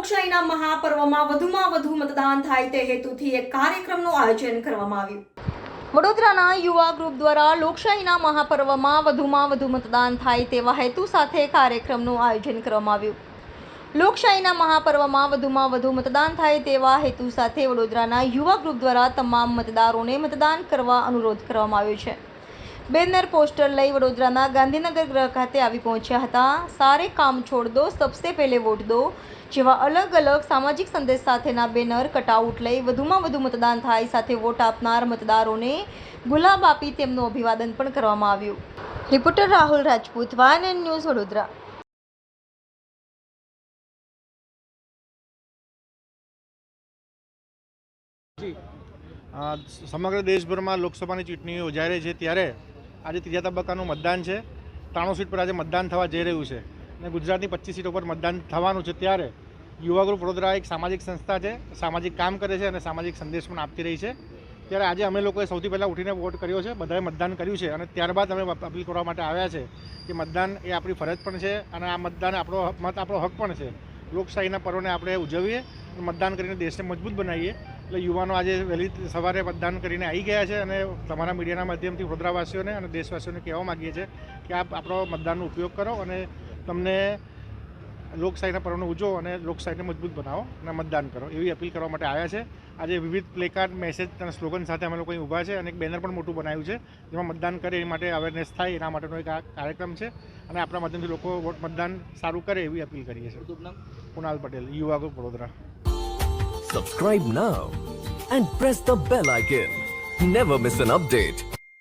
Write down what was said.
લોકશાહીના મહાપર્વમાં વધુમાં વધુ મતદાન થાય તે હેતુથી એક કાર્યક્રમનું આયોજન કરવામાં આવ્યું. વડોદરાના યુવા ગ્રુપ દ્વારા લોકશાહીના મહાપર્વમાં વધુમાં વધુ મતદાન થાય તેવા હેતુ સાથે કાર્યક્રમનું આયોજન કરવામાં આવ્યું. લોકશાહીના મહાપર્વમાં વધુમાં વધુ મતદાન થાય તેવા હેતુ સાથે વડોદરાના યુવા ગ્રુપ દ્વારા તમામ મતદારોને મતદાન કરવા અનુરોધ કરવામાં આવ્યો છે. બેનર પોસ્ટર લઈ વડોદરાના ગાંધીનગર ગ્રહ ખાતે આવી પહોંચ્યા હતા. સારે કામ છોડ દો, સબસે પહેલે વોટ દો જેવા અલગ અલગ સામાજિક સંદેશ સાથેના બેનર કટઆઉટ લઈ વધુમાં વધુ મતદાન થાય સાથે વોટ આપનાર મતદારોને ગુલાબ આપી તેમનું અભિવાદન પણ કરવામાં આવ્યું. Reporter Rahul Rajput, YNN news, Vadodara. સમગ્ર દેશભરમાં લોકસભાની ચૂંટણી યોજાઈ રહી છે ત્યારે આજે ત્રીજા તબક્કાનું મતદાન છે. 93 સીટ પર આજે મતદાન થવા જઈ રહ્યું છે અને ગુજરાતની 25 સીટો પર મતદાન થવાનું છે. ત્યારે યુવા ગ્રુપ વડોદરા એક સામાજિક સંસ્થા છે, સામાજિક કામ કરે છે અને સામાજિક સંદેશ પણ આપતી રહી છે. ત્યારે આજે અમે લોકોએ સૌથી પહેલાં ઉઠીને વોટ કર્યો છે, બધાએ મતદાન કર્યું છે અને ત્યારબાદ અમે અપીલ કરવા માટે આવ્યા છે કે મતદાન એ આપણી ફરજ પણ છે અને આ મતદાન આપણો હક પણ છે. લોકશાહીના પર્વને આપણે ઉજવીએ, મતદાન કરીને દેશને મજબૂત બનાવીએ. એટલે યુવાનો આજે વહેલી સવારે મતદાન કરીને આવી ગયા છે અને તમારા મીડિયાના માધ્યમથી વડોદરાવાસીઓને અને દેશવાસીઓને કહેવા માગીએ છીએ કે આપ આપણો મતદાનનો ઉપયોગ કરો અને તમને લોકશાહીના પર્વને ઉજવો અને લોકશાહીને મજબૂત બનાવો અને મતદાન કરો એવી અપીલ કરવા માટે આવ્યા છે. આજે વિવિધ પ્લેકાર્ડ, મેસેજ અને સ્લોગન સાથે અમે લોકો અહીં ઊભા છે અને એક બેનર પણ મોટું બનાવ્યું છે જેમાં મતદાન કરે એ માટે અવેરનેસ થાય એના માટેનો એક આ કાર્યક્રમ છે અને આપણા માધ્યમથી લોકો મતદાન સારું કરે એવી અપીલ કરીએ છીએ. કુણાલ પટેલ, યુવા group, Vadodara. Subscribe now and press the bell icon. Never miss an update.